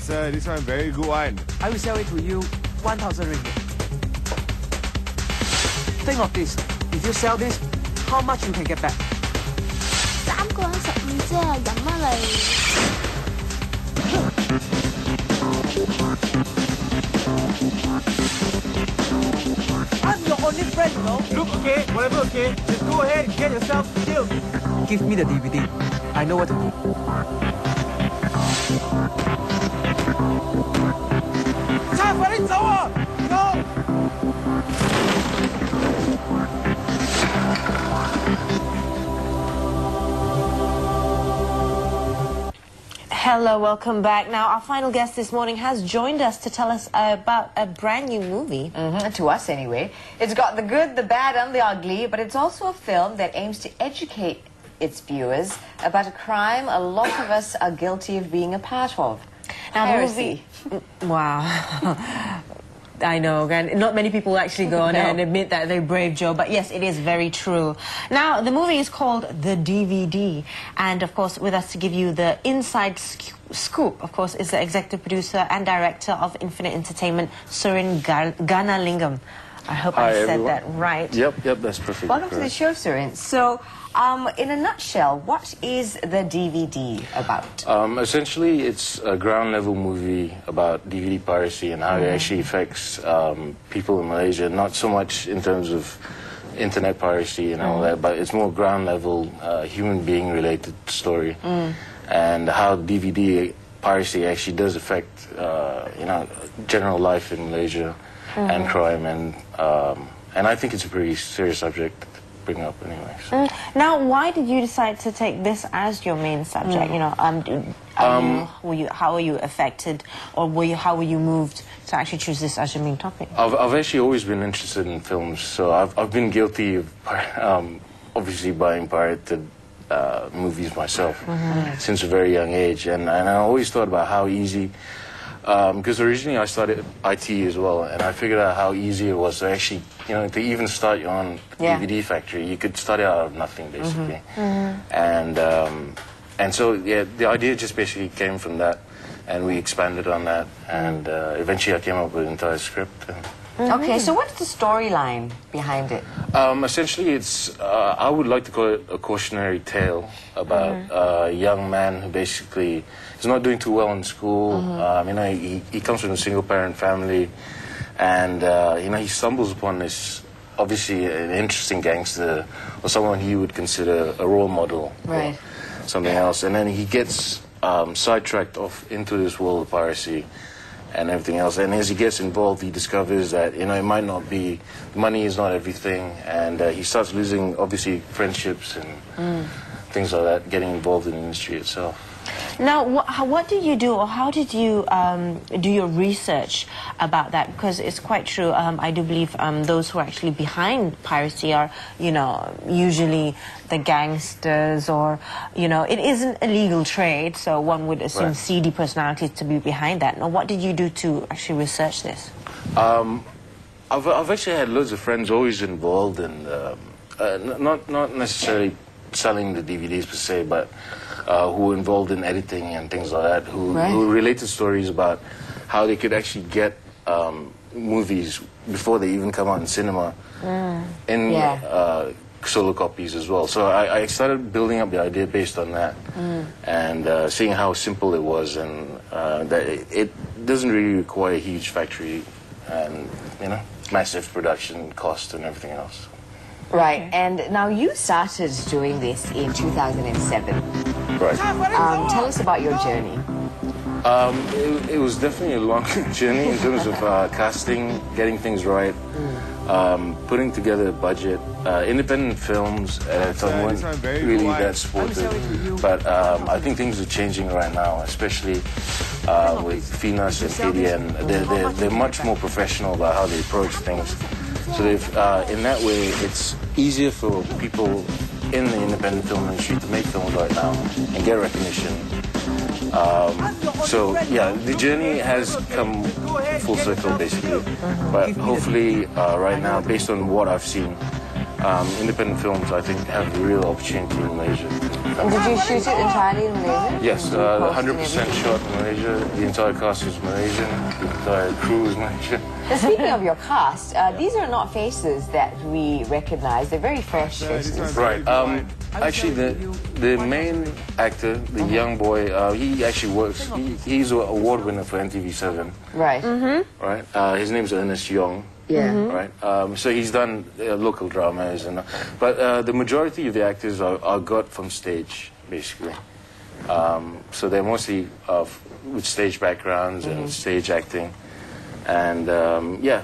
Sir, this one very good one. I will sell it to you 1,000 ringgit. Think of this. If you sell this, how much you can get back? 3個人15啫，飲乜嚟？ I'm your only friend, you know. Look, okay, whatever, okay. Just go ahead, get yourself killed. Give me the DVD. I know what to do. Hello, welcome back. Now, our final guest this morning has joined us to tell us about a brand new movie. To us, anyway. It's got the good, the bad, and the ugly, but it's also a film that aims to educate its viewers about a crime a lot of us are guilty of being a part of. Now, Heresy. the movie... Wow. I know, and not many people actually go on and admit that they're brave, Joe, but yes, it is very true. Now, the movie is called The DVD, and of course, with us to give you the inside scoop, of course, is the executive producer and director of Infinite Entertainment, Surin Gnanalingam. I hope I said that right. Yep, that's perfect. Welcome to the show, Surin. So, in a nutshell, what is the DVD about? Essentially, it's a ground-level movie about DVD piracy and how it actually affects people in Malaysia, not so much in terms of internet piracy and all that, but it's more ground-level, human being-related story, and how DVD piracy actually does affect, general life in Malaysia and crime, and I think it's a pretty serious subject to bring up anyway. So. Now, why did you decide to take this as your main subject? You know, how were you affected, or how were you moved to actually choose this as your main topic? I've actually always been interested in films, so I've been guilty of obviously buying pirated movies myself since a very young age, and I always thought about how easy. Because originally I started IT as well, and I figured out how easy it was to actually, to even start your own DVD factory. You could start it out of nothing, basically. And so, yeah, the idea just basically came from that, and we expanded on that, and eventually I came up with an entire script. Okay, so what's the storyline behind it? Essentially, it's, I would like to call it a cautionary tale about a young man who basically is not doing too well in school. He comes from a single-parent family, and, he stumbles upon this, obviously, an interesting gangster, or someone he would consider a role model, or something else. And then he gets sidetracked off into this world of piracy and everything else, and as he gets involved, he discovers that it might not be, money is not everything, and he starts losing obviously friendships and things like that, getting involved in the industry itself. Now, what did you do, or how did you do your research about that? Because it's quite true. I do believe those who are actually behind piracy are, usually the gangsters, or, it isn't a legal trade, so one would assume seedy personalities to be behind that. Now, what did you do to actually research this? I've actually had loads of friends always involved in, not necessarily selling the DVDs per se, but who were involved in editing and things like that, who related stories about how they could actually get movies before they even come out in cinema in solo copies as well. So I started building up the idea based on that, and seeing how simple it was, and that it doesn't really require a huge factory and massive production cost and everything else. Right, and now you started doing this in 2007. Right. Tell us about your journey. It was definitely a long journey in terms of casting, getting things right, putting together a budget. Independent films at a time weren't really that supportive, but I think things are changing right now, especially with Finas and KDN. They're much more professional about how they approach things. So they've, in that way, it's easier for people in the independent film industry to make films right now and get recognition. So yeah, the journey has come full circle basically, but hopefully right now, based on what I've seen, independent films, I think, have a real opportunity in Malaysia. And did you shoot it entirely in Malaysia? Yes, 100% shot in Malaysia. The entire cast is Malaysian. The entire crew is Malaysian. Now, speaking of your cast, these are not faces that we recognize. They're very fresh faces. Right. Actually, the main actor, the young boy, he actually works. He's an award winner for NTV7. Right. Right. His name's Ernest Yong. Yeah. Right. So he's done local dramas, but the majority of the actors are got from stage, basically. So they're mostly with stage backgrounds and stage acting, and yeah.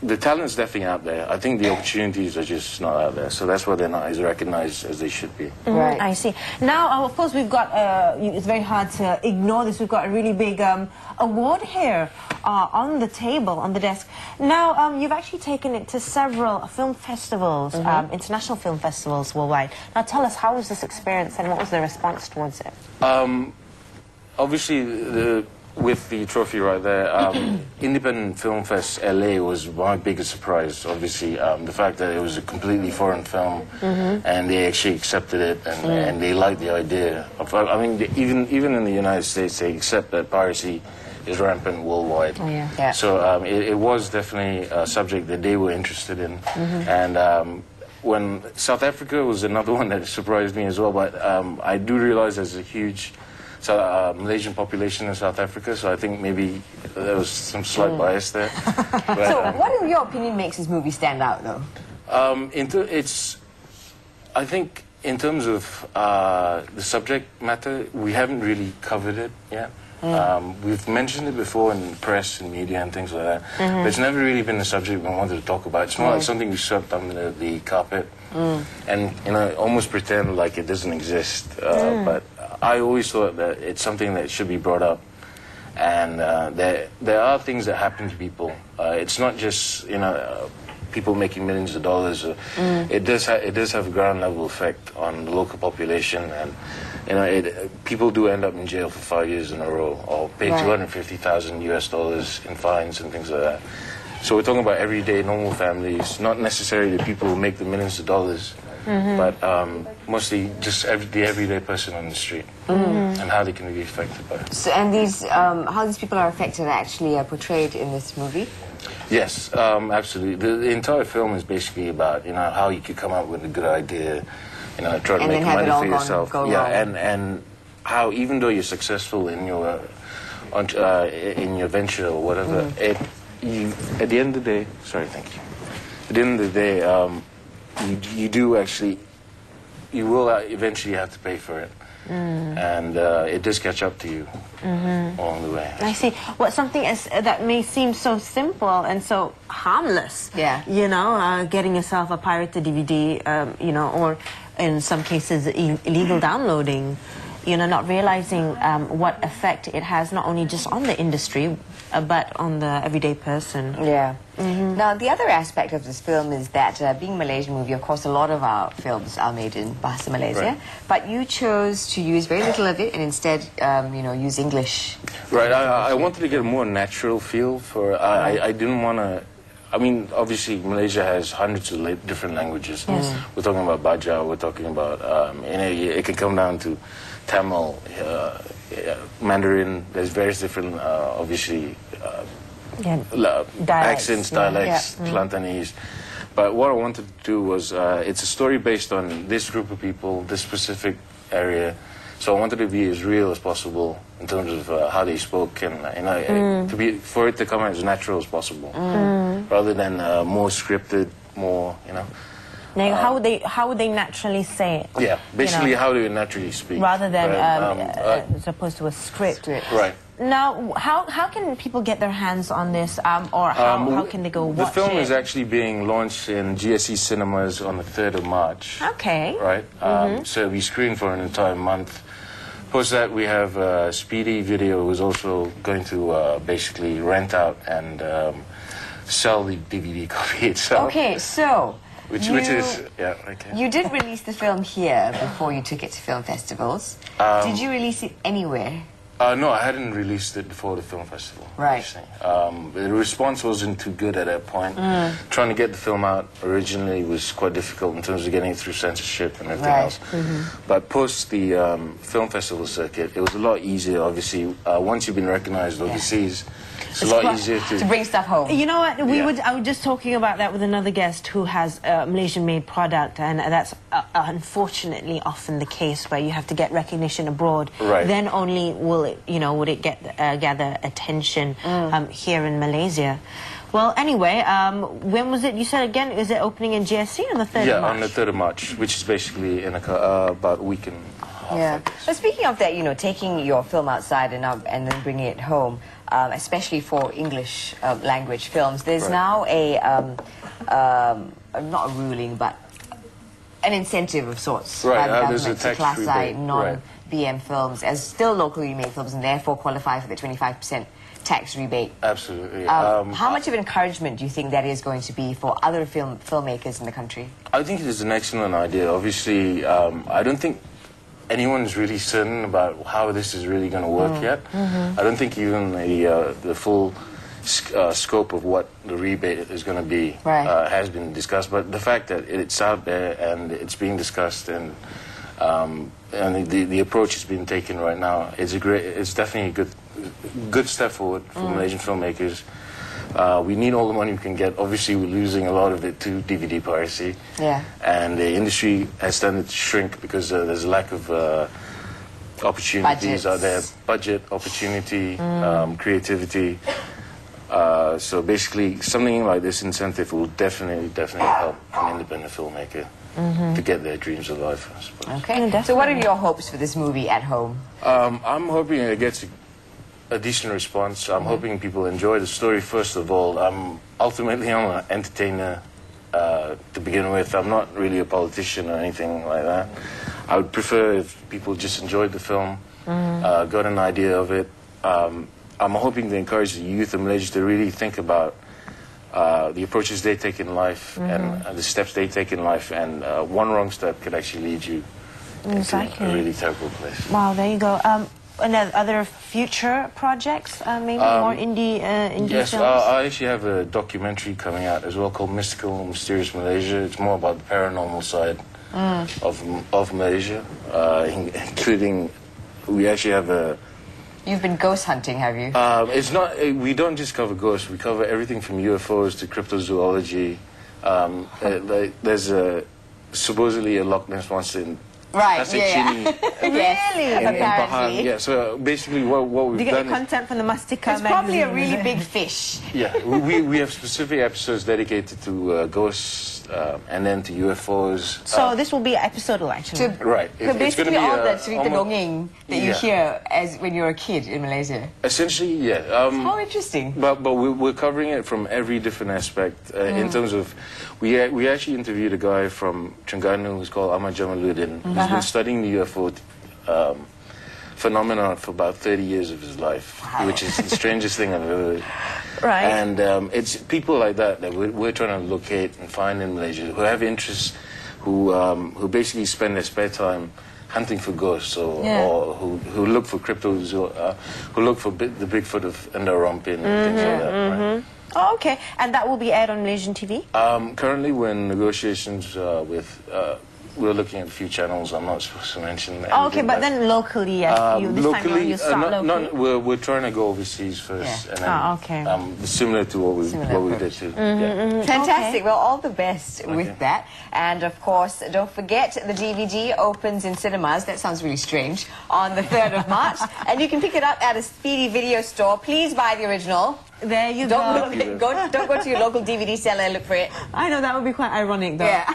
The talent's definitely out there. I think the opportunities are just not out there. So that's why they're not as recognized as they should be. Right. I see. Now, of course, we've got, it's very hard to ignore this, we've got a really big award here on the table, on the desk. Now, you've actually taken it to several film festivals, international film festivals worldwide. Now, tell us, how was this experience and what was the response towards it? Obviously, with the trophy right there, Independent Film Fest LA was my biggest surprise. Obviously, the fact that it was a completely foreign film, and they actually accepted it, and they liked the idea. I mean, even in the United States, they accept that piracy is rampant worldwide. Oh, yeah. So it was definitely a subject that they were interested in, and. When South Africa was another one that surprised me as well, but I do realize there's a huge Malaysian population in South Africa, so I think maybe there was some slight bias there. But, So, what in your opinion makes this movie stand out, though? I think in terms of the subject matter, we haven't really covered it yet. We've mentioned it before in press and media and things like that, but it's never really been a subject we wanted to talk about. It's more like something we swept under the carpet and almost pretend like it doesn't exist. But I always thought that it's something that should be brought up, and there are things that happen to people. It's not just people making millions of dollars. It does have a ground level effect on the local population, and people do end up in jail for 5 years in a row, or pay $250,000 US in fines and things like that. So we're talking about everyday normal families, not necessarily the people who make the millions of dollars, but mostly just the everyday person on the street, and how they can be affected by it. So, and how these people are affected are actually portrayed in this movie? Yes, absolutely. The entire film is basically about how you could come up with a good idea, try to make money for yourself. And how even though you're successful in your venture or whatever, at the end of the day, at the end of the day, you will eventually have to pay for it. And it does catch up to you along the way. I see. Something that may seem so simple and so harmless. Yeah. Getting yourself a pirated DVD, or in some cases illegal downloading. Not realizing what effect it has not only just on the industry, but on the everyday person. Yeah. Now, the other aspect of this film is that being a Malaysian movie, of course, a lot of our films are made in Bahasa Malaysia, but you chose to use very little of it and instead, use English. Right. I wanted to get a more natural feel for. I didn't want to. I mean, obviously, Malaysia has hundreds of different languages. Yes. We're talking about Baja. We're talking about. It can come down to Tamil, Mandarin. There's various different, obviously, accents, dialects, Kelantanese. But what I wanted to do was, it's a story based on this group of people, this specific area. So I wanted to be as real as possible in terms of how they spoke, and for it to come out as natural as possible, rather than more scripted, more how would they naturally say it? Yeah, basically how they naturally speak, rather than as opposed to a script. Right. Now, how can people get their hands on this, or how can they go watch it? The film is actually being launched in GSE cinemas on the 3rd of March. Okay. Right. So we screen for an entire month. Post that, we have Speedy Video, who's also going to basically rent out and sell the DVD copy itself. Okay, so which is you did release the film here before you took it to film festivals. Did you release it anywhere? No, I hadn't released it before the film festival. Right. The response wasn't too good at that point. Trying to get the film out originally was quite difficult in terms of getting it through censorship and everything else. But post the film festival circuit, it was a lot easier, obviously. Once you've been recognized overseas, it's a lot easier to bring stuff home. You know what? I was just talking about that with another guest who has a Malaysian-made product, and that's unfortunately often the case where you have to get recognition abroad. Right. Then only will it, would it gather attention here in Malaysia. Well, anyway, when was it? You said again, is it opening in GSC on the 3rd of March? Yeah, on the 3rd of March, which is basically in about a week and a half. Yeah. But speaking of that, taking your film outside and then bringing it home, especially for English language films, there's now a not a ruling, but an incentive of sorts by the government to classify non-BM films as still locally made films and therefore qualify for the 25% tax rebate. Absolutely. How much of an encouragement do you think that is going to be for other filmmakers in the country? I think it is an excellent idea. Obviously, I don't think anyone's really certain about how this is really going to work yet. I don't think even the full scope of what the rebate is going to be has been discussed. But the fact that it's out there and it's being discussed and the approach is being taken right now, it's definitely a good step forward for Malaysian filmmakers. We need all the money we can get. Obviously, we're losing a lot of it to DVD piracy. Yeah. And the industry has tended to shrink because there's a lack of opportunities out there. Budget, opportunity, creativity. So basically, something like this incentive will definitely help an independent filmmaker to get their dreams alive, I suppose. Okay. So what are your hopes for this movie at home? I'm hoping it gets a decent response. I'm hoping people enjoy the story, first of all. Ultimately, I'm an entertainer to begin with. I'm not really a politician or anything like that. I would prefer if people just enjoyed the film, got an idea of it. I'm hoping to encourage the youth of Malaysia to really think about the approaches they take in life and the steps they take in life. And one wrong step could actually lead you into a really terrible place. Wow, there you go. And other future projects, maybe more indie yes, films? I actually have a documentary coming out as well called Mystical and Mysterious Malaysia. It's more about the paranormal side of Malaysia, including we actually have a... You've been ghost hunting, have you? It's not. We don't just cover ghosts. We cover everything from UFOs to cryptozoology. There's supposedly a Loch Ness monster in... Right, Chini really? in Pahang. Yeah, so basically what we've done... Do you get the content from the Mastika It's probably a really big fish. Yeah, we have specific episodes dedicated to ghosts and then to UFOs. So this will be episodal, actually. Right. So basically all the cerita dongeng that you hear as when you're a kid in Malaysia. Essentially, yeah. How interesting. But we're covering it from every different aspect. In terms of, we actually interviewed a guy from Terengganu who's called Ahmad Jamaluddin, who's been studying the UFO phenomenon for about 30 years of his life, which is the strangest thing I've ever heard. Right. And it's people like that we're trying to locate and find in Malaysia who have interests, who basically spend their spare time hunting for ghosts or who look for who look for the Bigfoot of Ndarampin and things like that. Right? Oh, okay. And that will be aired on Malaysian TV? Currently, we're in negotiations with... we're looking at a few channels. I'm not supposed to mention. Oh, okay, but then locally, yes. Locally, you start locally? we're trying to go overseas first, and then similar to what we did too. Fantastic. Well, all the best with that. And of course, don't forget the DVD opens in cinemas. That sounds really strange. On the 3rd of March, and you can pick it up at a Speedy Video store. Please buy the original. There you go. Don't go to your local DVD seller and look for it. I know, that would be quite ironic, though. Yeah.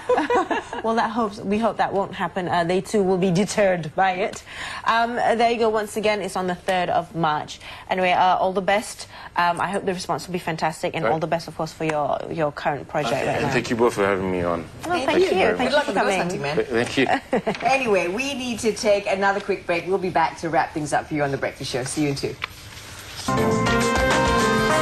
Well, we hope that won't happen. They too will be deterred by it. There you go. Once again, it's on the 3rd of March. Anyway, all the best. I hope the response will be fantastic, and all the best, of course, for your current project right now. Thank you both for having me on. Well, thank you. Thank you for coming. Hunting, man. Thank you. Anyway, we need to take another quick break. We'll be back to wrap things up for you on The Breakfast Show. See you in 2.